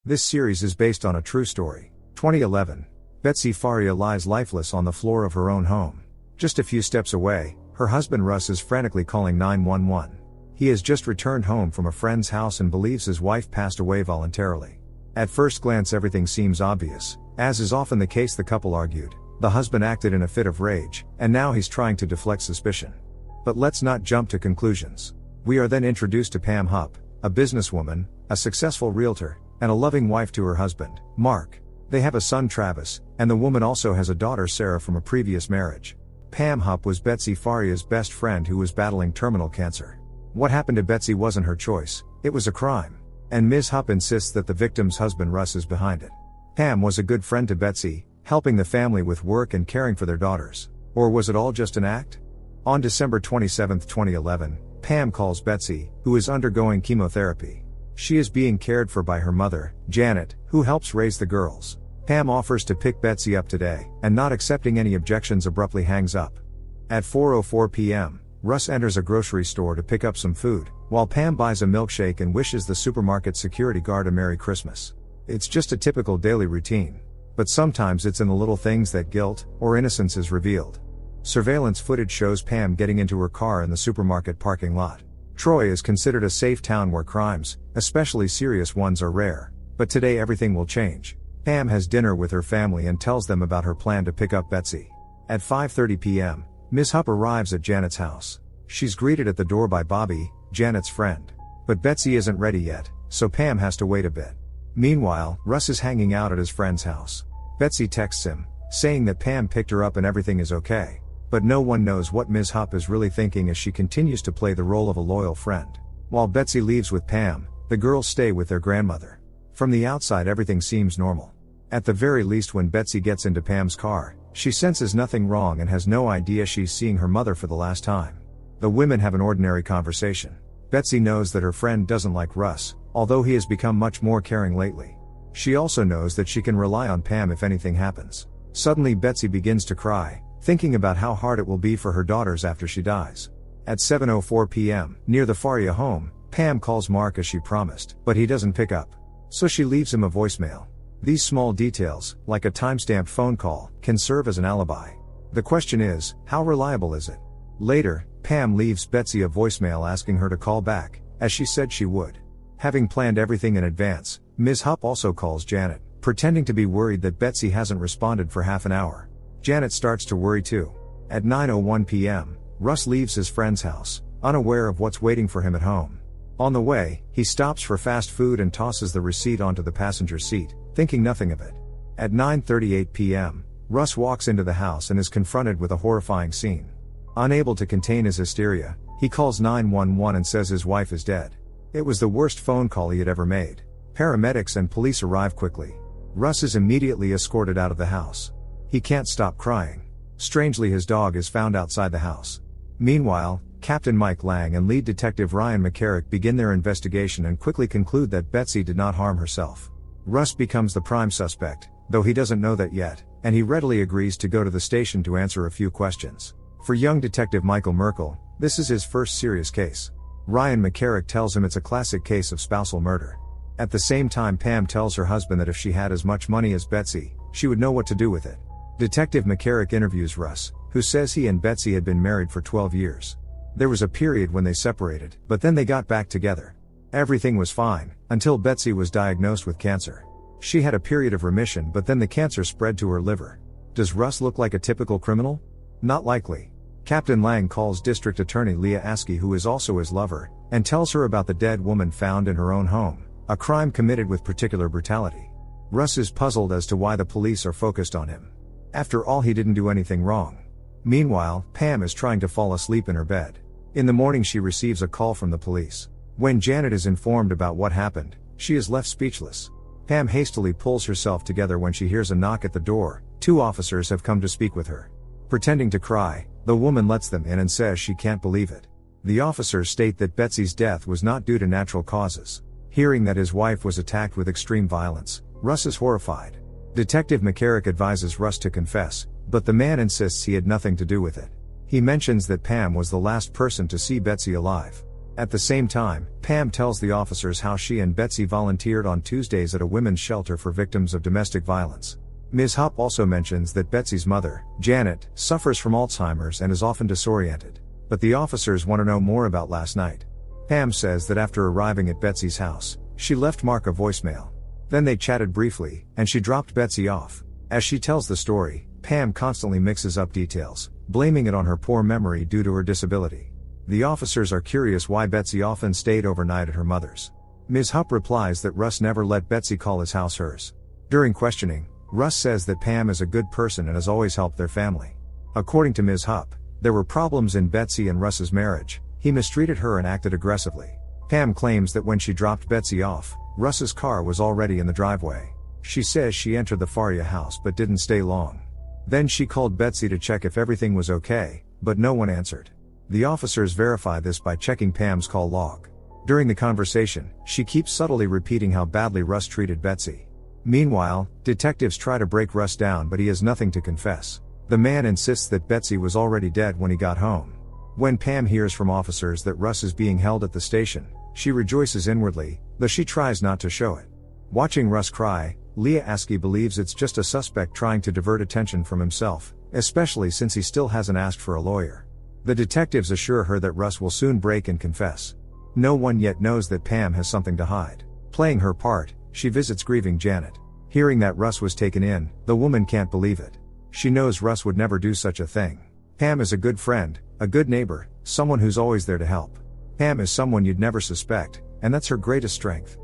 This series is based on a true story. 2011. Betsy Faria lies lifeless on the floor of her own home. Just a few steps away, her husband Russ is frantically calling 911. He has just returned home from a friend's house and believes his wife passed away voluntarily. At first glance everything seems obvious. As is often the case, the couple argued. The husband acted in a fit of rage, and now he's trying to deflect suspicion. But let's not jump to conclusions. We are then introduced to Pam Hupp, a businesswoman, a successful realtor, and a loving wife to her husband, Mark. They have a son, Travis, and the woman also has a daughter, Sarah, from a previous marriage. Pam Hupp was Betsy Faria's best friend who was battling terminal cancer. What happened to Betsy wasn't her choice, it was a crime. And Ms. Hupp insists that the victim's husband Russ is behind it. Pam was a good friend to Betsy, helping the family with work and caring for their daughters. Or was it all just an act? On December 27, 2011, Pam calls Betsy, who is undergoing chemotherapy. She is being cared for by her mother, Janet, who helps raise the girls. Pam offers to pick Betsy up today, and not accepting any objections abruptly hangs up. At 4:04 p.m., Russ enters a grocery store to pick up some food, while Pam buys a milkshake and wishes the supermarket security guard a Merry Christmas. It's just a typical daily routine. But sometimes it's in the little things that guilt, or innocence, is revealed. Surveillance footage shows Pam getting into her car in the supermarket parking lot. Troy is considered a safe town where crimes, especially serious ones, are rare. But today everything will change. Pam has dinner with her family and tells them about her plan to pick up Betsy. At 5:30 p.m., Ms. Hupp arrives at Janet's house. She's greeted at the door by Bobby, Janet's friend. But Betsy isn't ready yet, so Pam has to wait a bit. Meanwhile, Russ is hanging out at his friend's house. Betsy texts him, saying that Pam picked her up and everything is okay. But no one knows what Ms. Hupp is really thinking as she continues to play the role of a loyal friend. While Betsy leaves with Pam, the girls stay with their grandmother. From the outside everything seems normal. At the very least, when Betsy gets into Pam's car, she senses nothing wrong and has no idea she's seeing her mother for the last time. The women have an ordinary conversation. Betsy knows that her friend doesn't like Russ, although he has become much more caring lately. She also knows that she can rely on Pam if anything happens. Suddenly Betsy begins to cry, thinking about how hard it will be for her daughters after she dies. At 7:04 p.m., near the Faria home, Pam calls Mark as she promised, but he doesn't pick up. So she leaves him a voicemail. These small details, like a timestamped phone call, can serve as an alibi. The question is, how reliable is it? Later, Pam leaves Betsy a voicemail asking her to call back, as she said she would. Having planned everything in advance, Ms. Hupp also calls Janet, pretending to be worried that Betsy hasn't responded for half an hour. Janet starts to worry too. At 9:01 p.m., Russ leaves his friend's house, unaware of what's waiting for him at home. On the way, he stops for fast food and tosses the receipt onto the passenger seat, thinking nothing of it. At 9:38 p.m., Russ walks into the house and is confronted with a horrifying scene. Unable to contain his hysteria, he calls 911 and says his wife is dead. It was the worst phone call he had ever made. Paramedics and police arrive quickly. Russ is immediately escorted out of the house. He can't stop crying. Strangely, his dog is found outside the house. Meanwhile, Captain Mike Lang and lead detective Ryan McCarrick begin their investigation and quickly conclude that Betsy did not harm herself. Russ becomes the prime suspect, though he doesn't know that yet, and he readily agrees to go to the station to answer a few questions. For young detective Michael Merkel, this is his first serious case. Ryan McCarrick tells him it's a classic case of spousal murder. At the same time, Pam tells her husband that if she had as much money as Betsy, she would know what to do with it. Detective McCarrick interviews Russ, who says he and Betsy had been married for 12 years. There was a period when they separated, but then they got back together. Everything was fine, until Betsy was diagnosed with cancer. She had a period of remission, but then the cancer spread to her liver. Does Russ look like a typical criminal? Not likely. Captain Lang calls District Attorney Leah Askey, who is also his lover, and tells her about the dead woman found in her own home, a crime committed with particular brutality. Russ is puzzled as to why the police are focused on him. After all, he didn't do anything wrong. Meanwhile, Pam is trying to fall asleep in her bed. In the morning she receives a call from the police. When Janet is informed about what happened, she is left speechless. Pam hastily pulls herself together when she hears a knock at the door. 2 officers have come to speak with her. Pretending to cry, the woman lets them in and says she can't believe it. The officers state that Betsy's death was not due to natural causes. Hearing that his wife was attacked with extreme violence, Russ is horrified. Detective McCarrick advises Russ to confess, but the man insists he had nothing to do with it. He mentions that Pam was the last person to see Betsy alive. At the same time, Pam tells the officers how she and Betsy volunteered on Tuesdays at a women's shelter for victims of domestic violence. Ms. Hupp also mentions that Betsy's mother, Janet, suffers from Alzheimer's and is often disoriented. But the officers want to know more about last night. Pam says that after arriving at Betsy's house, she left Mark a voicemail. Then they chatted briefly, and she dropped Betsy off. As she tells the story, Pam constantly mixes up details, blaming it on her poor memory due to her disability. The officers are curious why Betsy often stayed overnight at her mother's. Ms. Hupp replies that Russ never let Betsy call his house hers. During questioning, Russ says that Pam is a good person and has always helped their family. According to Ms. Hupp, there were problems in Betsy and Russ's marriage. He mistreated her and acted aggressively. Pam claims that when she dropped Betsy off, Russ's car was already in the driveway. She says she entered the Faria house but didn't stay long. Then she called Betsy to check if everything was okay, but no one answered. The officers verify this by checking Pam's call log. During the conversation, she keeps subtly repeating how badly Russ treated Betsy. Meanwhile, detectives try to break Russ down, but he has nothing to confess. The man insists that Betsy was already dead when he got home. When Pam hears from officers that Russ is being held at the station, she rejoices inwardly, though she tries not to show it. Watching Russ cry, Leah Askey believes it's just a suspect trying to divert attention from himself, especially since he still hasn't asked for a lawyer. The detectives assure her that Russ will soon break and confess. No one yet knows that Pam has something to hide. Playing her part, she visits grieving Janet. Hearing that Russ was taken in, the woman can't believe it. She knows Russ would never do such a thing. Pam is a good friend, a good neighbor, someone who's always there to help. Pam is someone you'd never suspect, and that's her greatest strength.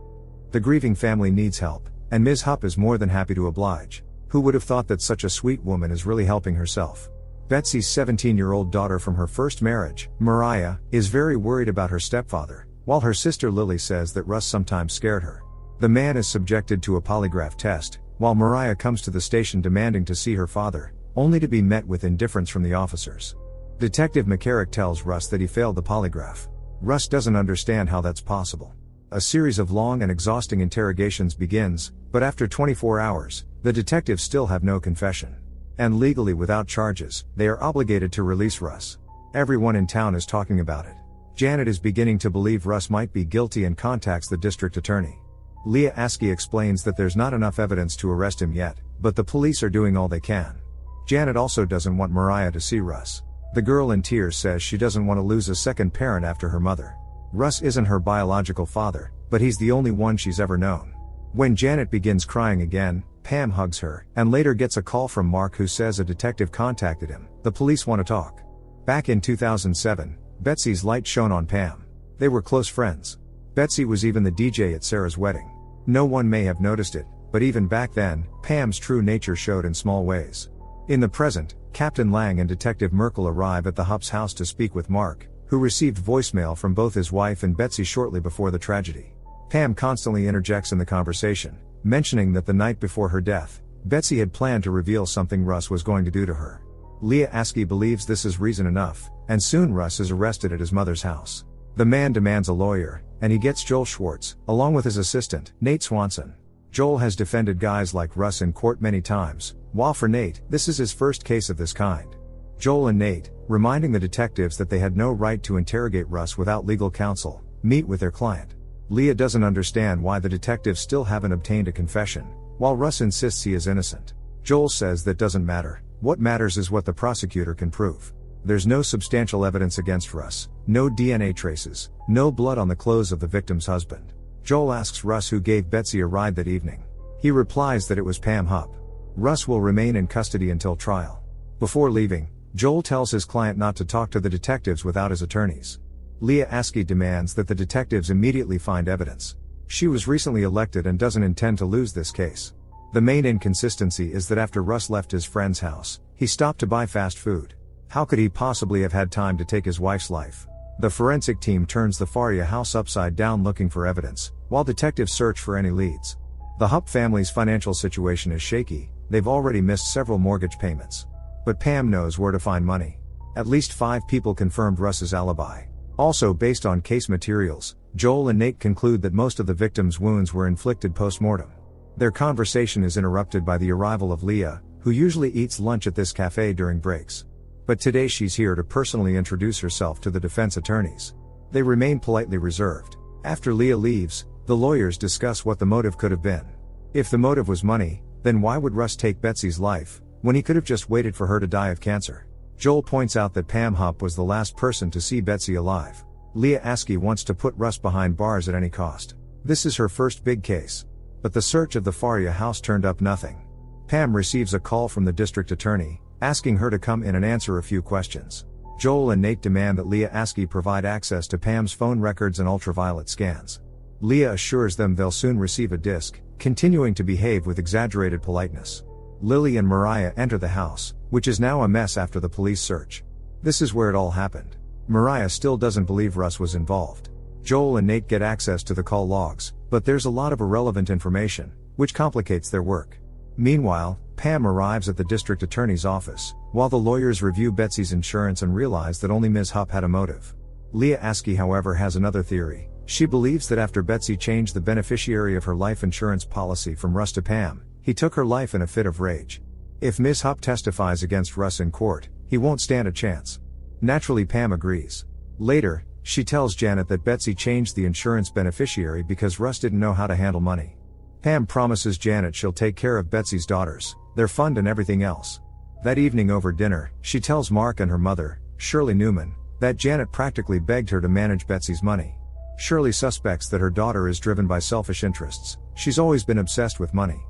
The grieving family needs help, and Ms. Hupp is more than happy to oblige. Who would have thought that such a sweet woman is really helping herself? Betsy's 17-year-old daughter from her first marriage, Mariah, is very worried about her stepfather, while her sister Lily says that Russ sometimes scared her. The man is subjected to a polygraph test, while Mariah comes to the station demanding to see her father, only to be met with indifference from the officers. Detective McCarrick tells Russ that he failed the polygraph. Russ doesn't understand how that's possible. A series of long and exhausting interrogations begins, but after 24 hours, the detectives still have no confession. And legally without charges, they are obligated to release Russ. Everyone in town is talking about it. Janet is beginning to believe Russ might be guilty and contacts the district attorney. Leah Askey explains that there's not enough evidence to arrest him yet, but the police are doing all they can. Janet also doesn't want Mariah to see Russ. The girl in tears says she doesn't want to lose a second parent after her mother. Russ isn't her biological father, but he's the only one she's ever known. When Janet begins crying again, Pam hugs her, and later gets a call from Mark who says a detective contacted him. The police want to talk. Back in 2007, Betsy's light shone on Pam. They were close friends. Betsy was even the DJ at Sarah's wedding. No one may have noticed it, but even back then, Pam's true nature showed in small ways. In the present, Captain Lang and Detective Merkel arrive at the Hupp's house to speak with Mark, who received voicemail from both his wife and Betsy shortly before the tragedy. Pam constantly interjects in the conversation, mentioning that the night before her death, Betsy had planned to reveal something Russ was going to do to her. Leah Askey believes this is reason enough, and soon Russ is arrested at his mother's house. The man demands a lawyer, and he gets Joel Schwartz, along with his assistant, Nate Swanson. Joel has defended guys like Russ in court many times, while for Nate, this is his first case of this kind. Joel and Nate, reminding the detectives that they had no right to interrogate Russ without legal counsel, meet with their client. Leah doesn't understand why the detectives still haven't obtained a confession, while Russ insists he is innocent. Joel says that doesn't matter. What matters is what the prosecutor can prove. There's no substantial evidence against Russ, no DNA traces, no blood on the clothes of the victim's husband. Joel asks Russ who gave Betsy a ride that evening. He replies that it was Pam Hupp. Russ will remain in custody until trial. Before leaving, Joel tells his client not to talk to the detectives without his attorneys. Leah Askey demands that the detectives immediately find evidence. She was recently elected and doesn't intend to lose this case. The main inconsistency is that after Russ left his friend's house, he stopped to buy fast food. How could he possibly have had time to take his wife's life? The forensic team turns the Faria house upside down looking for evidence, while detectives search for any leads. The Hupp family's financial situation is shaky. They've already missed several mortgage payments. But Pam knows where to find money. At least 5 people confirmed Russ's alibi. Also based on case materials, Joel and Nate conclude that most of the victims' wounds were inflicted post-mortem. Their conversation is interrupted by the arrival of Leah, who usually eats lunch at this cafe during breaks. But today she's here to personally introduce herself to the defense attorneys. They remain politely reserved. After Leah leaves, the lawyers discuss what the motive could have been. If the motive was money, then why would Russ take Betsy's life, when he could have just waited for her to die of cancer? Joel points out that Pam Hupp was the last person to see Betsy alive. Leah Askey wants to put Russ behind bars at any cost. This is her first big case. But the search of the Faria house turned up nothing. Pam receives a call from the district attorney, asking her to come in and answer a few questions. Joel and Nate demand that Leah Askey provide access to Pam's phone records and ultraviolet scans. Leah assures them they'll soon receive a disc, continuing to behave with exaggerated politeness. Lily and Mariah enter the house, which is now a mess after the police search. This is where it all happened. Mariah still doesn't believe Russ was involved. Joel and Nate get access to the call logs, but there's a lot of irrelevant information, which complicates their work. Meanwhile, Pam arrives at the district attorney's office, while the lawyers review Betsy's insurance and realize that only Ms. Hupp had a motive. Leah Askey, however, has another theory. She believes that after Betsy changed the beneficiary of her life insurance policy from Russ to Pam, he took her life in a fit of rage. If Ms. Hupp testifies against Russ in court, he won't stand a chance. Naturally, Pam agrees. Later, she tells Janet that Betsy changed the insurance beneficiary because Russ didn't know how to handle money. Pam promises Janet she'll take care of Betsy's daughters, their fund and everything else. That evening over dinner, she tells Mark and her mother, Shirley Newman, that Janet practically begged her to manage Betsy's money. Shirley suspects that her daughter is driven by selfish interests. She's always been obsessed with money.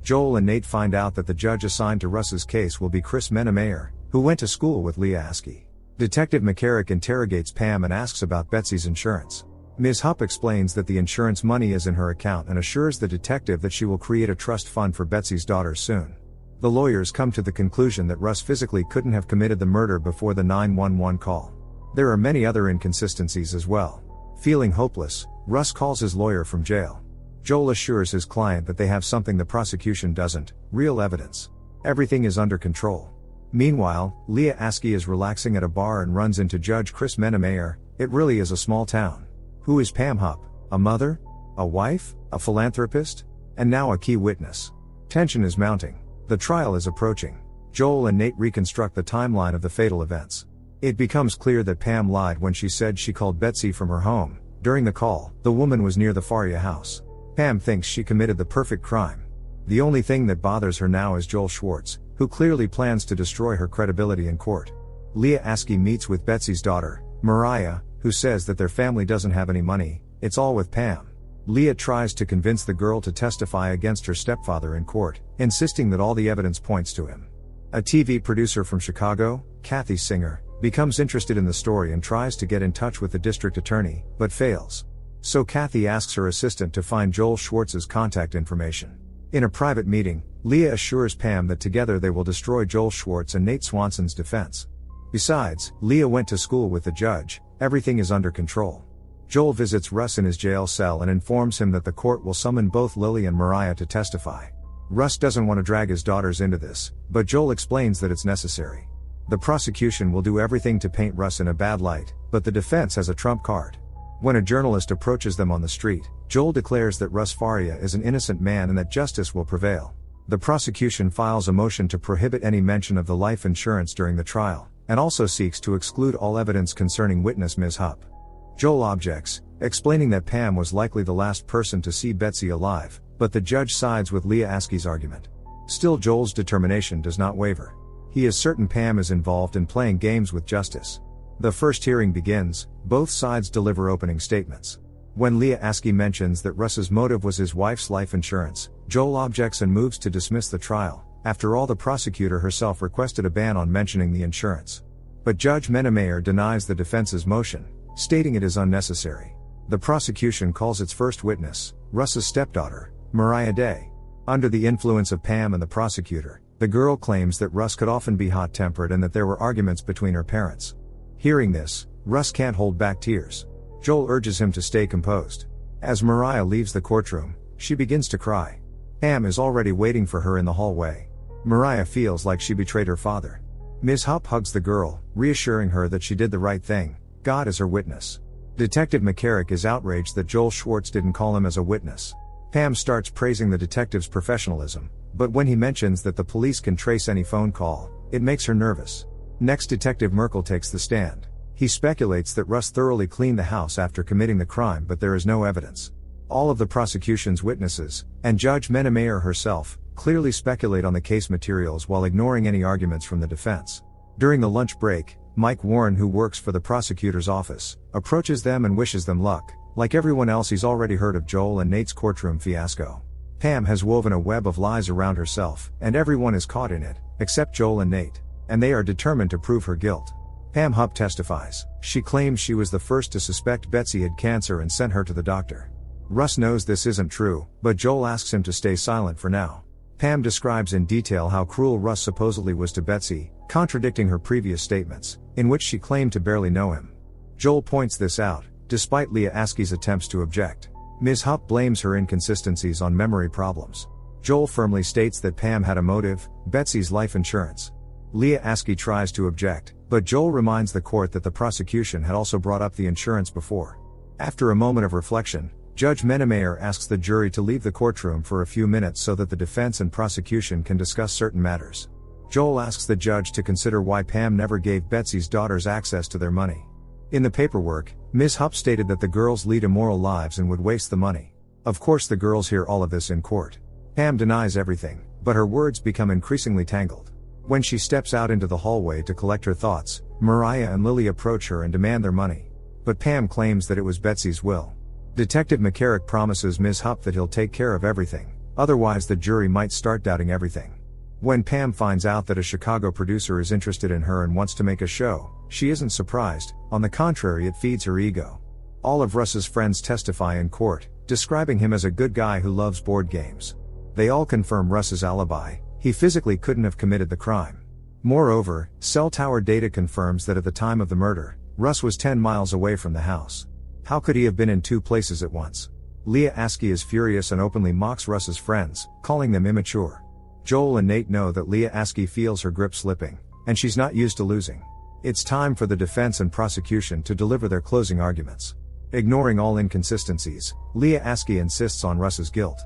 Joel and Nate find out that the judge assigned to Russ's case will be Chris Mennemeyer, who went to school with Leah Askey. Detective McCarrick interrogates Pam and asks about Betsy's insurance. Ms. Hupp explains that the insurance money is in her account and assures the detective that she will create a trust fund for Betsy's daughters soon. The lawyers come to the conclusion that Russ physically couldn't have committed the murder before the 911 call. There are many other inconsistencies as well. Feeling hopeless, Russ calls his lawyer from jail. Joel assures his client that they have something the prosecution doesn't: real evidence. Everything is under control. Meanwhile, Leah Askey is relaxing at a bar and runs into Judge Chris Mennemeyer. It really is a small town. Who is Pam Hupp? A mother? A wife? A philanthropist? And now a key witness. Tension is mounting. The trial is approaching. Joel and Nate reconstruct the timeline of the fatal events. It becomes clear that Pam lied when she said she called Betsy from her home. During the call, the woman was near the Faria house. Pam thinks she committed the perfect crime. The only thing that bothers her now is Joel Schwartz, who clearly plans to destroy her credibility in court. Leah Askey meets with Betsy's daughter, Mariah, who says that their family doesn't have any money. It's all with Pam. Leah tries to convince the girl to testify against her stepfather in court, insisting that all the evidence points to him. A TV producer from Chicago, Kathy Singer, becomes interested in the story and tries to get in touch with the district attorney, but fails. So Kathy asks her assistant to find Joel Schwartz's contact information. In a private meeting, Leah assures Pam that together they will destroy Joel Schwartz and Nate Swanson's defense. Besides, Leah went to school with the judge. Everything is under control. Joel visits Russ in his jail cell and informs him that the court will summon both Lily and Mariah to testify. Russ doesn't want to drag his daughters into this, but Joel explains that it's necessary. The prosecution will do everything to paint Russ in a bad light, but the defense has a trump card. When a journalist approaches them on the street, Joel declares that Russ Faria is an innocent man and that justice will prevail. The prosecution files a motion to prohibit any mention of the life insurance during the trial, and also seeks to exclude all evidence concerning witness Ms. Hupp. Joel objects, explaining that Pam was likely the last person to see Betsy alive, but the judge sides with Leah Askey's argument. Still, Joel's determination does not waver. He is certain Pam is involved in playing games with justice. The first hearing begins. Both sides deliver opening statements. When Leah Askey mentions that Russ's motive was his wife's life insurance, Joel objects and moves to dismiss the trial. After all, the prosecutor herself requested a ban on mentioning the insurance. But Judge Mennemeyer denies the defense's motion, stating it is unnecessary. The prosecution calls its first witness, Russ's stepdaughter, Mariah Day. Under the influence of Pam and the prosecutor, the girl claims that Russ could often be hot-tempered and that there were arguments between her parents. Hearing this, Russ can't hold back tears. Joel urges him to stay composed. As Mariah leaves the courtroom, she begins to cry. Pam is already waiting for her in the hallway. Mariah feels like she betrayed her father. Ms. Hupp hugs the girl, reassuring her that she did the right thing. God is her witness. Detective McCarrick is outraged that Joel Schwartz didn't call him as a witness. Pam starts praising the detective's professionalism, but when he mentions that the police can trace any phone call, it makes her nervous. Next, Detective Merkel takes the stand. He speculates that Russ thoroughly cleaned the house after committing the crime, but there is no evidence. All of the prosecution's witnesses, and Judge Menemayer herself, clearly speculate on the case materials while ignoring any arguments from the defense. During the lunch break, Mike Warren, who works for the prosecutor's office, approaches them and wishes them luck. Like everyone else, he's already heard of Joel and Nate's courtroom fiasco. Pam has woven a web of lies around herself, and everyone is caught in it, except Joel and Nate, and they are determined to prove her guilt. Pam Hupp testifies. She claims she was the first to suspect Betsy had cancer and sent her to the doctor. Russ knows this isn't true, but Joel asks him to stay silent for now. Pam describes in detail how cruel Russ supposedly was to Betsy, contradicting her previous statements, in which she claimed to barely know him. Joel points this out, despite Leah Askey's attempts to object. Ms. Hupp blames her inconsistencies on memory problems. Joel firmly states that Pam had a motive: Betsy's life insurance. Leah Askey tries to object, but Joel reminds the court that the prosecution had also brought up the insurance before. After a moment of reflection, Judge Menemayer asks the jury to leave the courtroom for a few minutes so that the defense and prosecution can discuss certain matters. Joel asks the judge to consider why Pam never gave Betsy's daughters access to their money. In the paperwork, Ms. Hupp stated that the girls lead immoral lives and would waste the money. Of course, the girls hear all of this in court. Pam denies everything, but her words become increasingly tangled. When she steps out into the hallway to collect her thoughts, Mariah and Lily approach her and demand their money. But Pam claims that it was Betsy's will. Detective McCarrick promises Ms. Hupp that he'll take care of everything, otherwise the jury might start doubting everything. When Pam finds out that a Chicago producer is interested in her and wants to make a show, she isn't surprised. On the contrary, it feeds her ego. All of Russ's friends testify in court, describing him as a good guy who loves board games. They all confirm Russ's alibi: he physically couldn't have committed the crime. Moreover, cell tower data confirms that at the time of the murder, Russ was 10 miles away from the house. How could he have been in two places at once? Leah Askey is furious and openly mocks Russ's friends, calling them immature. Joel and Nate know that Leah Askey feels her grip slipping, and she's not used to losing. It's time for the defense and prosecution to deliver their closing arguments. Ignoring all inconsistencies, Leah Askey insists on Russ's guilt.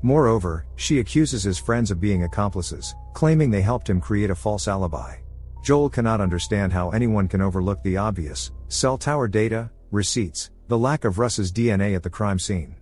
Moreover, she accuses his friends of being accomplices, claiming they helped him create a false alibi. Joel cannot understand how anyone can overlook the obvious: cell tower data, receipts, the lack of Russ's DNA at the crime scene.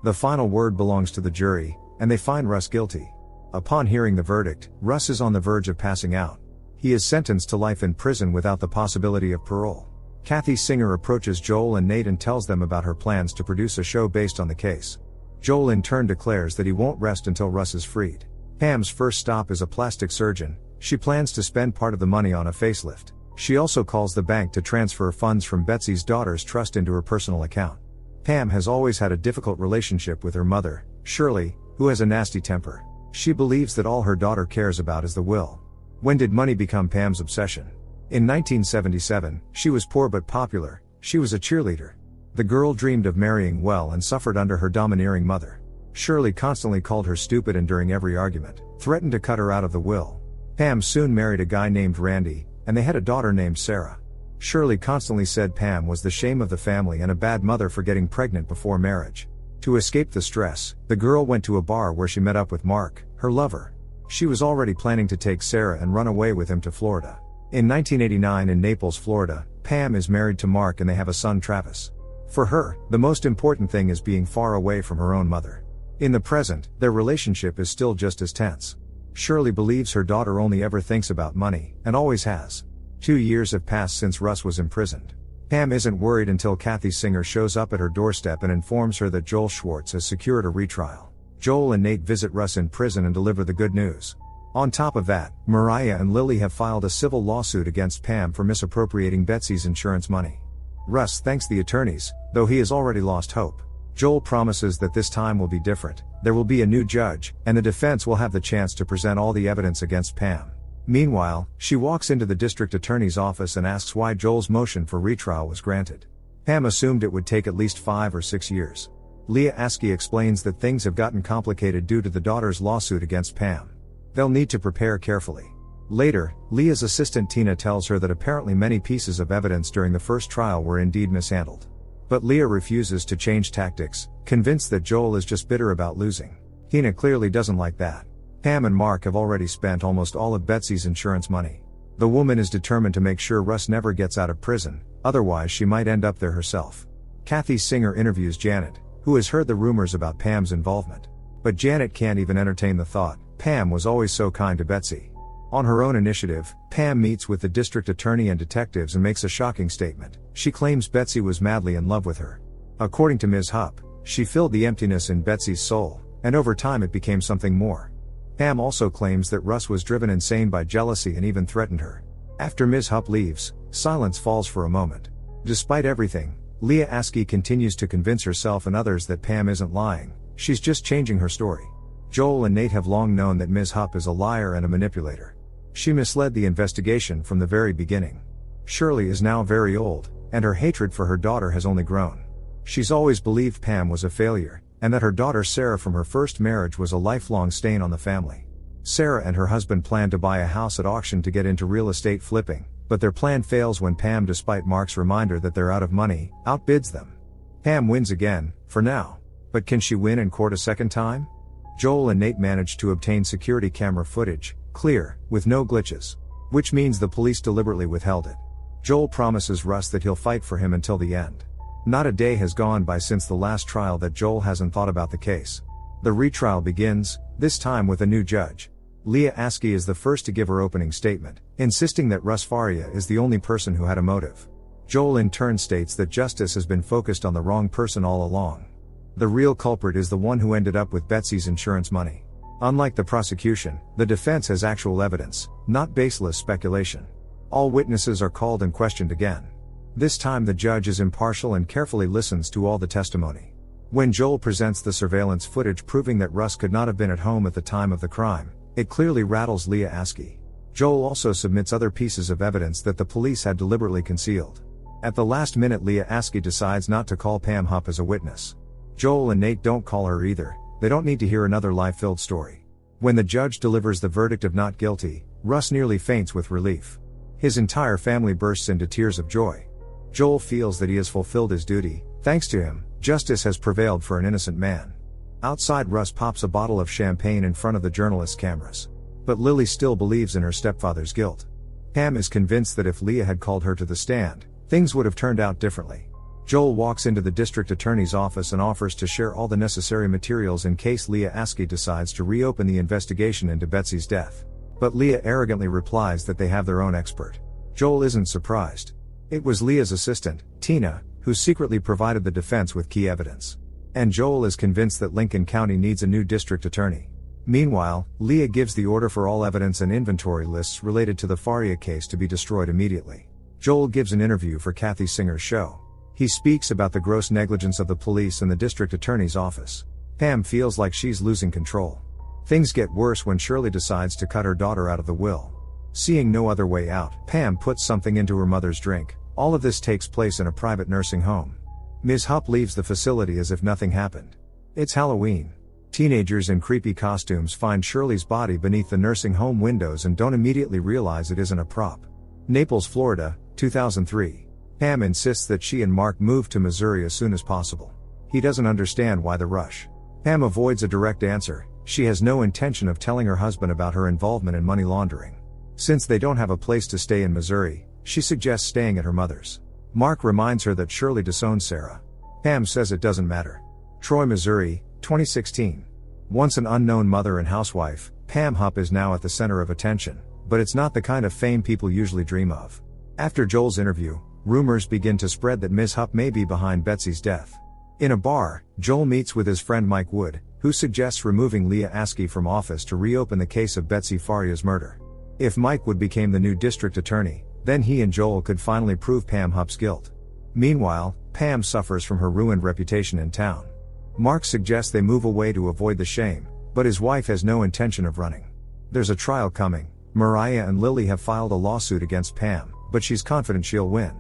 The final word belongs to the jury, and they find Russ guilty. Upon hearing the verdict, Russ is on the verge of passing out. He is sentenced to life in prison without the possibility of parole. Kathy Singer approaches Joel and Nate and tells them about her plans to produce a show based on the case. Joel in turn declares that he won't rest until Russ is freed. Pam's first stop is a plastic surgeon. She plans to spend part of the money on a facelift. She also calls the bank to transfer funds from Betsy's daughter's trust into her personal account. Pam has always had a difficult relationship with her mother, Shirley, who has a nasty temper. She believes that all her daughter cares about is the will. When did money become Pam's obsession? In 1977, she was poor but popular. She was a cheerleader. The girl dreamed of marrying well and suffered under her domineering mother. Shirley constantly called her stupid and during every argument, threatened to cut her out of the will. Pam soon married a guy named Randy, and they had a daughter named Sarah. Shirley constantly said Pam was the shame of the family and a bad mother for getting pregnant before marriage. To escape the stress, the girl went to a bar where she met up with Mark, her lover. She was already planning to take Sarah and run away with him to Florida. In 1989 in Naples, Florida, Pam is married to Mark and they have a son, Travis. For her, the most important thing is being far away from her own mother. In the present, their relationship is still just as tense. Shirley believes her daughter only ever thinks about money, and always has. 2 years have passed since Russ was imprisoned. Pam isn't worried until Kathy Singer shows up at her doorstep and informs her that Joel Schwartz has secured a retrial. Joel and Nate visit Russ in prison and deliver the good news. On top of that, Mariah and Lily have filed a civil lawsuit against Pam for misappropriating Betsy's insurance money. Russ thanks the attorneys, though he has already lost hope. Joel promises that this time will be different. There will be a new judge, and the defense will have the chance to present all the evidence against Pam. Meanwhile, she walks into the district attorney's office and asks why Joel's motion for retrial was granted. Pam assumed it would take at least 5 or 6 years. Leah Askey explains that things have gotten complicated due to the daughter's lawsuit against Pam. They'll need to prepare carefully. Later, Leah's assistant Tina tells her that apparently many pieces of evidence during the first trial were indeed mishandled. But Leah refuses to change tactics, convinced that Joel is just bitter about losing. Tina clearly doesn't like that. Pam and Mark have already spent almost all of Betsy's insurance money. The woman is determined to make sure Russ never gets out of prison, otherwise she might end up there herself. Kathy Singer interviews Janet, who has heard the rumors about Pam's involvement. But Janet can't even entertain the thought. Pam was always so kind to Betsy. On her own initiative, Pam meets with the district attorney and detectives and makes a shocking statement. She claims Betsy was madly in love with her. According to Ms. Hupp, she filled the emptiness in Betsy's soul, and over time it became something more. Pam also claims that Russ was driven insane by jealousy and even threatened her. After Ms. Hupp leaves, silence falls for a moment. Despite everything, Leah Askey continues to convince herself and others that Pam isn't lying, she's just changing her story. Joel and Nate have long known that Ms. Hupp is a liar and a manipulator. She misled the investigation from the very beginning. Shirley is now very old, and her hatred for her daughter has only grown. She's always believed Pam was a failure, and that her daughter Sarah from her first marriage was a lifelong stain on the family. Sarah and her husband plan to buy a house at auction to get into real estate flipping, but their plan fails when Pam, despite Mark's reminder that they're out of money, outbids them. Pam wins again, for now. But can she win in court a second time? Joel and Nate manage to obtain security camera footage, clear, with no glitches. Which means the police deliberately withheld it. Joel promises Russ that he'll fight for him until the end. Not a day has gone by since the last trial that Joel hasn't thought about the case. The retrial begins, this time with a new judge. Leah Askey is the first to give her opening statement, insisting that Russ Faria is the only person who had a motive. Joel in turn states that justice has been focused on the wrong person all along. The real culprit is the one who ended up with Betsy's insurance money. Unlike the prosecution, the defense has actual evidence, not baseless speculation. All witnesses are called and questioned again. This time the judge is impartial and carefully listens to all the testimony. When Joel presents the surveillance footage proving that Russ could not have been at home at the time of the crime, it clearly rattles Leah Askey. Joel also submits other pieces of evidence that the police had deliberately concealed. At the last minute, Leah Askey decides not to call Pam Hupp as a witness. Joel and Nate don't call her either. They don't need to hear another lie-filled story. When the judge delivers the verdict of not guilty, Russ nearly faints with relief. His entire family bursts into tears of joy. Joel feels that he has fulfilled his duty. Thanks to him, justice has prevailed for an innocent man. Outside, Russ pops a bottle of champagne in front of the journalist's cameras. But Lily still believes in her stepfather's guilt. Pam is convinced that if Leah had called her to the stand, things would have turned out differently. Joel walks into the district attorney's office and offers to share all the necessary materials in case Leah Askey decides to reopen the investigation into Betsy's death. But Leah arrogantly replies that they have their own expert. Joel isn't surprised. It was Leah's assistant, Tina, who secretly provided the defense with key evidence. And Joel is convinced that Lincoln County needs a new district attorney. Meanwhile, Leah gives the order for all evidence and inventory lists related to the Faria case to be destroyed immediately. Joel gives an interview for Kathy Singer's show. He speaks about the gross negligence of the police and the district attorney's office. Pam feels like she's losing control. Things get worse when Shirley decides to cut her daughter out of the will. Seeing no other way out, Pam puts something into her mother's drink. All of this takes place in a private nursing home. Ms. Hupp leaves the facility as if nothing happened. It's Halloween. Teenagers in creepy costumes find Shirley's body beneath the nursing home windows and don't immediately realize it isn't a prop. Naples, Florida, 2003. Pam insists that she and Mark move to Missouri as soon as possible. He doesn't understand why the rush. Pam avoids a direct answer. She has no intention of telling her husband about her involvement in money laundering. Since they don't have a place to stay in Missouri, she suggests staying at her mother's. Mark reminds her that Shirley disowned Sarah. Pam says it doesn't matter. Troy, Missouri, 2016. Once an unknown mother and housewife, Pam Hupp is now at the center of attention, but it's not the kind of fame people usually dream of. After Joel's interview, rumors begin to spread that Ms. Hupp may be behind Betsy's death. In a bar, Joel meets with his friend Mike Wood, who suggests removing Leah Askey from office to reopen the case of Betsy Faria's murder. If Mike Wood became the new district attorney, then he and Joel could finally prove Pam Hupp's guilt. Meanwhile, Pam suffers from her ruined reputation in town. Mark suggests they move away to avoid the shame, but his wife has no intention of running. There's a trial coming. Mariah and Lily have filed a lawsuit against Pam, but she's confident she'll win.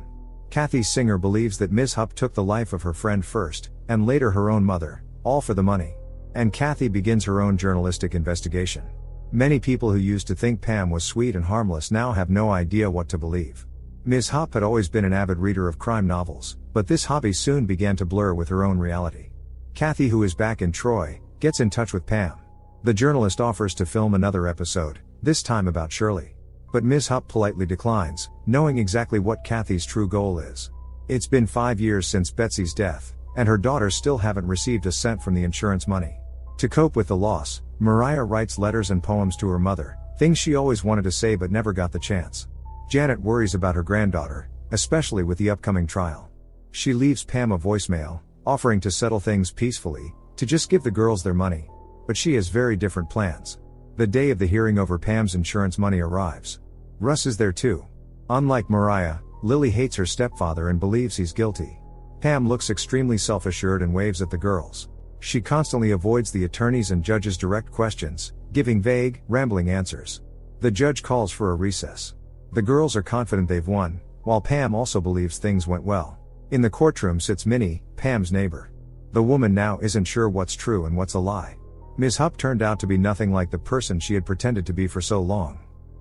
Kathy Singer believes that Ms. Hupp took the life of her friend first, and later her own mother, all for the money. And Kathy begins her own journalistic investigation. Many people who used to think Pam was sweet and harmless now have no idea what to believe. Ms. Hupp had always been an avid reader of crime novels, but this hobby soon began to blur with her own reality. Kathy, who is back in Troy, gets in touch with Pam. The journalist offers to film another episode, this time about Shirley. But Ms. Hupp politely declines, knowing exactly what Kathy's true goal is. It's been 5 years since Betsy's death, and her daughters still haven't received a cent from the insurance money. To cope with the loss, Mariah writes letters and poems to her mother, things she always wanted to say but never got the chance. Janet worries about her granddaughter, especially with the upcoming trial. She leaves Pam a voicemail, offering to settle things peacefully, to just give the girls their money. But she has very different plans. The day of the hearing over Pam's insurance money arrives. Russ is there too. Unlike Mariah, Lily hates her stepfather and believes he's guilty. Pam looks extremely self-assured and waves at the girls. She constantly avoids the attorney's and judge's direct questions, giving vague, rambling answers. The judge calls for a recess. The girls are confident they've won, while Pam also believes things went well. In the courtroom sits Minnie, Pam's neighbor. The woman now isn't sure what's true and what's a lie. Ms. Hupp turned out to be nothing like the person she had pretended to be for so long.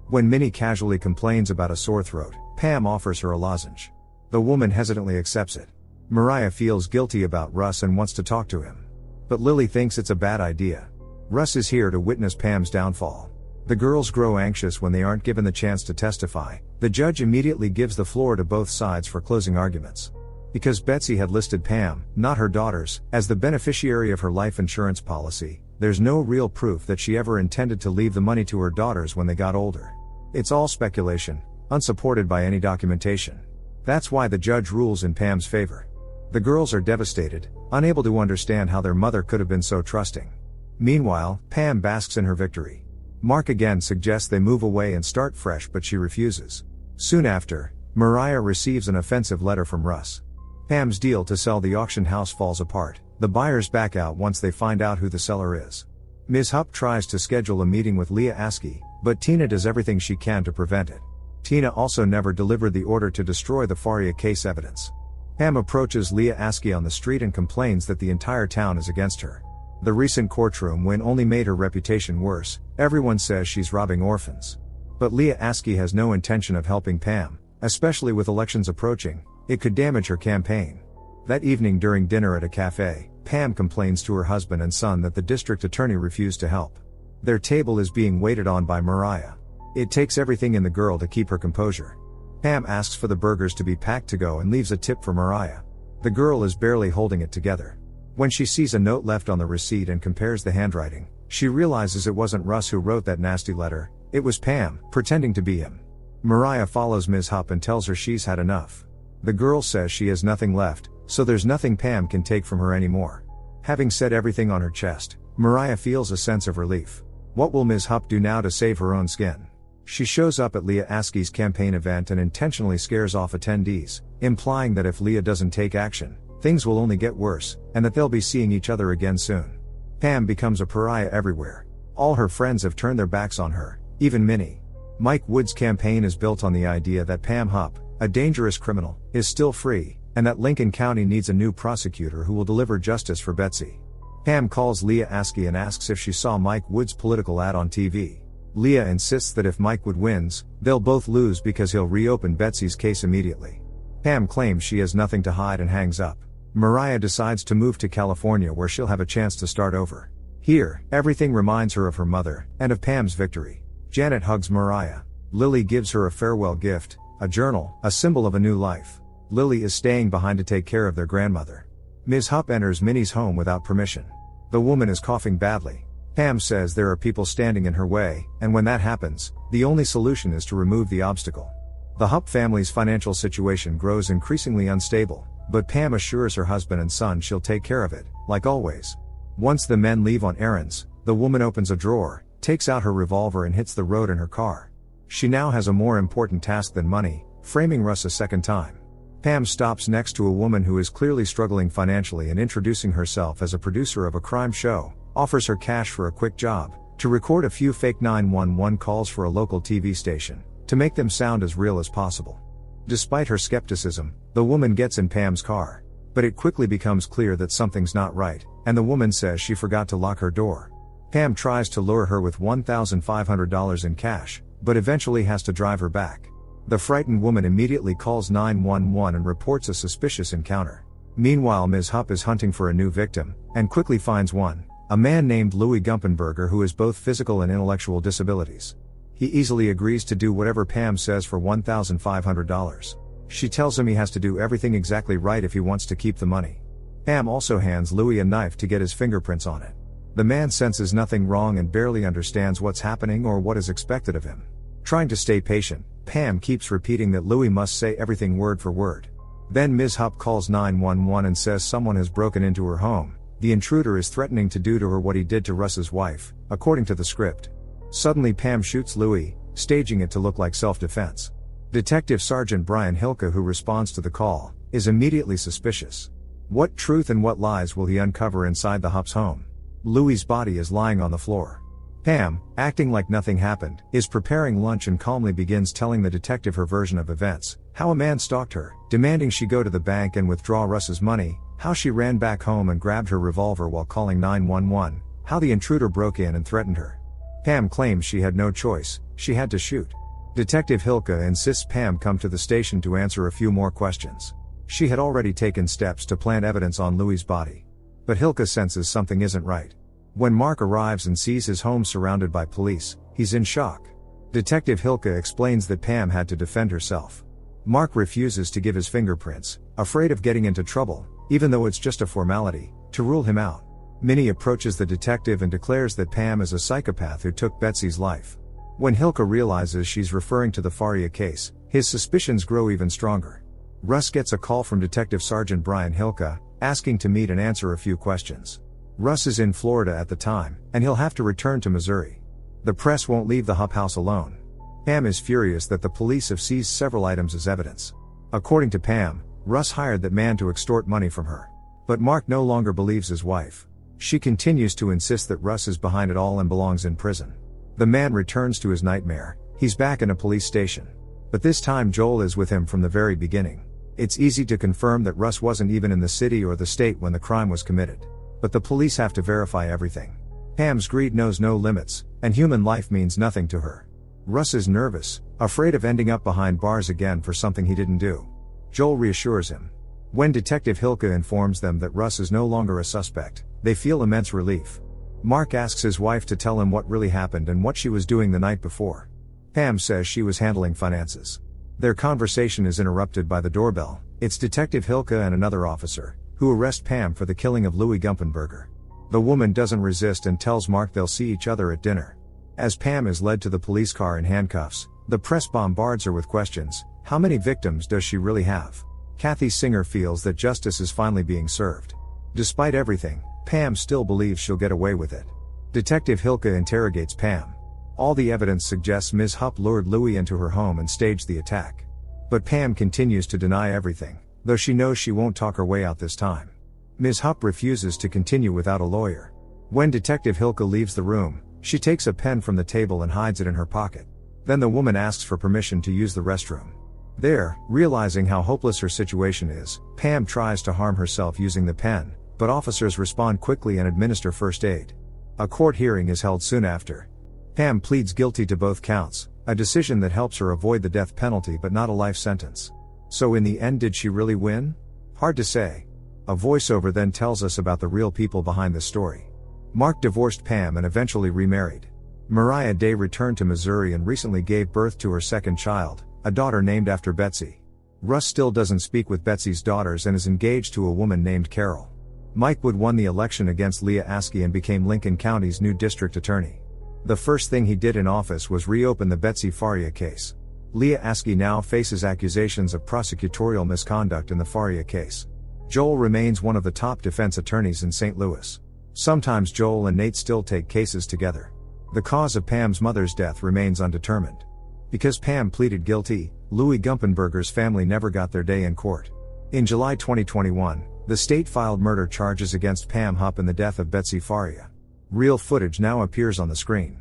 When Minnie casually complains about a sore throat, Pam offers her a lozenge. The woman hesitantly accepts it. Mariah feels guilty about Russ and wants to talk to him. But Lily thinks it's a bad idea. Russ is here to witness Pam's downfall. The girls grow anxious when they aren't given the chance to testify. The judge immediately gives the floor to both sides for closing arguments. Because Betsy had listed Pam, not her daughters, as the beneficiary of her life insurance policy, there's no real proof that she ever intended to leave the money to her daughters when they got older. It's all speculation, unsupported by any documentation. That's why the judge rules in Pam's favor. The girls are devastated, unable to understand how their mother could have been so trusting. Meanwhile, Pam basks in her victory. Mark again suggests they move away and start fresh, but she refuses. Soon after, Mariah receives an offensive letter from Russ. Pam's deal to sell the auction house falls apart. The buyers back out once they find out who the seller is. Ms. Hupp tries to schedule a meeting with Leah Askey, but Tina does everything she can to prevent it. Tina also never delivered the order to destroy the Faria case evidence. Pam approaches Leah Askey on the street and complains that the entire town is against her. The recent courtroom win only made her reputation worse. Everyone says she's robbing orphans. But Leah Askey has no intention of helping Pam, especially with elections approaching. It could damage her campaign. That evening during dinner at a cafe, Pam complains to her husband and son that the district attorney refused to help. Their table is being waited on by Mariah. It takes everything in the girl to keep her composure. Pam asks for the burgers to be packed to go and leaves a tip for Mariah. The girl is barely holding it together. When she sees a note left on the receipt and compares the handwriting, she realizes it wasn't Russ who wrote that nasty letter, it was Pam, pretending to be him. Mariah follows Ms. Hupp and tells her she's had enough. The girl says she has nothing left, so there's nothing Pam can take from her anymore. Having said everything on her chest, Mariah feels a sense of relief. What will Ms. Hupp do now to save her own skin? She shows up at Leah Askey's campaign event and intentionally scares off attendees, implying that if Leah doesn't take action, things will only get worse, and that they'll be seeing each other again soon. Pam becomes a pariah everywhere. All her friends have turned their backs on her, even Minnie. Mike Wood's campaign is built on the idea that Pam Hupp, a dangerous criminal, is still free, and that Lincoln County needs a new prosecutor who will deliver justice for Betsy. Pam calls Leah Askey and asks if she saw Mike Wood's political ad on TV. Leah insists that if Mike Wood wins, they'll both lose because he'll reopen Betsy's case immediately. Pam claims she has nothing to hide and hangs up. Mariah decides to move to California where she'll have a chance to start over. Here, everything reminds her of her mother, and of Pam's victory. Janet hugs Mariah. Lily gives her a farewell gift, a journal, a symbol of a new life. Lily is staying behind to take care of their grandmother. Ms. Hupp enters Minnie's home without permission. The woman is coughing badly. Pam says there are people standing in her way, and when that happens, the only solution is to remove the obstacle. The Hupp family's financial situation grows increasingly unstable, but Pam assures her husband and son she'll take care of it, like always. Once the men leave on errands, the woman opens a drawer, takes out her revolver and hits the road in her car. She now has a more important task than money, framing Russ a second time. Pam stops next to a woman who is clearly struggling financially and introducing herself as a producer of a crime show, offers her cash for a quick job, to record a few fake 911 calls for a local TV station, to make them sound as real as possible. Despite her skepticism, the woman gets in Pam's car. But it quickly becomes clear that something's not right, and the woman says she forgot to lock her door. Pam tries to lure her with $1,500 in cash, but eventually has to drive her back. The frightened woman immediately calls 911 and reports a suspicious encounter. Meanwhile, Ms. Hupp is hunting for a new victim, and quickly finds one, a man named Louis Gumpenberger who has both physical and intellectual disabilities. He easily agrees to do whatever Pam says for $1,500. She tells him he has to do everything exactly right if he wants to keep the money. Pam also hands Louis a knife to get his fingerprints on it. The man senses nothing wrong and barely understands what's happening or what is expected of him. Trying to stay patient, Pam keeps repeating that Louis must say everything word for word. Then Ms. Hupp calls 911 and says someone has broken into her home. The intruder is threatening to do to her what he did to Russ's wife, according to the script. Suddenly Pam shoots Louis, staging it to look like self-defense. Detective Sergeant Brian Hilke, who responds to the call, is immediately suspicious. What truth and what lies will he uncover inside the Hupp's home? Louis's body is lying on the floor. Pam, acting like nothing happened, is preparing lunch and calmly begins telling the detective her version of events: how a man stalked her, demanding she go to the bank and withdraw Russ's money, how she ran back home and grabbed her revolver while calling 911, how the intruder broke in and threatened her. Pam claims she had no choice, she had to shoot. Detective Hilke insists Pam come to the station to answer a few more questions. She had already taken steps to plant evidence on Louis's body. But Hilke senses something isn't right. When Mark arrives and sees his home surrounded by police, he's in shock. Detective Hilke explains that Pam had to defend herself. Mark refuses to give his fingerprints, afraid of getting into trouble, even though it's just a formality, to rule him out. Minnie approaches the detective and declares that Pam is a psychopath who took Betsy's life. When Hilke realizes she's referring to the Faria case, his suspicions grow even stronger. Russ gets a call from Detective Sergeant Brian Hilke, asking to meet and answer a few questions. Russ is in Florida at the time, and he'll have to return to Missouri. The press won't leave the Hupp house alone. Pam is furious that the police have seized several items as evidence. According to Pam, Russ hired that man to extort money from her. But Mark no longer believes his wife. She continues to insist that Russ is behind it all and belongs in prison. The man returns to his nightmare. He's back in a police station. But this time Joel is with him from the very beginning. It's easy to confirm that Russ wasn't even in the city or the state when the crime was committed. But the police have to verify everything. Pam's greed knows no limits, and human life means nothing to her. Russ is nervous, afraid of ending up behind bars again for something he didn't do. Joel reassures him. When Detective Hilke informs them that Russ is no longer a suspect, they feel immense relief. Mark asks his wife to tell him what really happened and what she was doing the night before. Pam says she was handling finances. Their conversation is interrupted by the doorbell. It's Detective Hilke and another officer, who arrest Pam for the killing of Louis Gumpenberger. The woman doesn't resist and tells Mark they'll see each other at dinner. As Pam is led to the police car in handcuffs, the press bombards her with questions. How many victims does she really have? Kathy Singer feels that justice is finally being served. Despite everything, Pam still believes she'll get away with it. Detective Hilke interrogates Pam. All the evidence suggests Ms. Hupp lured Louis into her home and staged the attack. But Pam continues to deny everything, though she knows she won't talk her way out this time. Ms. Hupp refuses to continue without a lawyer. When Detective Hilke leaves the room, she takes a pen from the table and hides it in her pocket. Then the woman asks for permission to use the restroom. There, realizing how hopeless her situation is, Pam tries to harm herself using the pen, but officers respond quickly and administer first aid. A court hearing is held soon after. Pam pleads guilty to both counts, a decision that helps her avoid the death penalty but not a life sentence. So in the end, did she really win? Hard to say. A voiceover then tells us about the real people behind the story. Mark divorced Pam and eventually remarried. Mariah Day returned to Missouri and recently gave birth to her second child, a daughter named after Betsy. Russ still doesn't speak with Betsy's daughters and is engaged to a woman named Carol. Mike Wood won the election against Leah Askey and became Lincoln County's new district attorney. The first thing he did in office was reopen the Betsy Faria case. Leah Askey now faces accusations of prosecutorial misconduct in the Faria case. Joel remains one of the top defense attorneys in St. Louis. Sometimes Joel and Nate still take cases together. The cause of Pam's mother's death remains undetermined. Because Pam pleaded guilty, Louis Gumpenberger's family never got their day in court. In July 2021, the state filed murder charges against Pam Hupp in the death of Betsy Faria. Real footage now appears on the screen.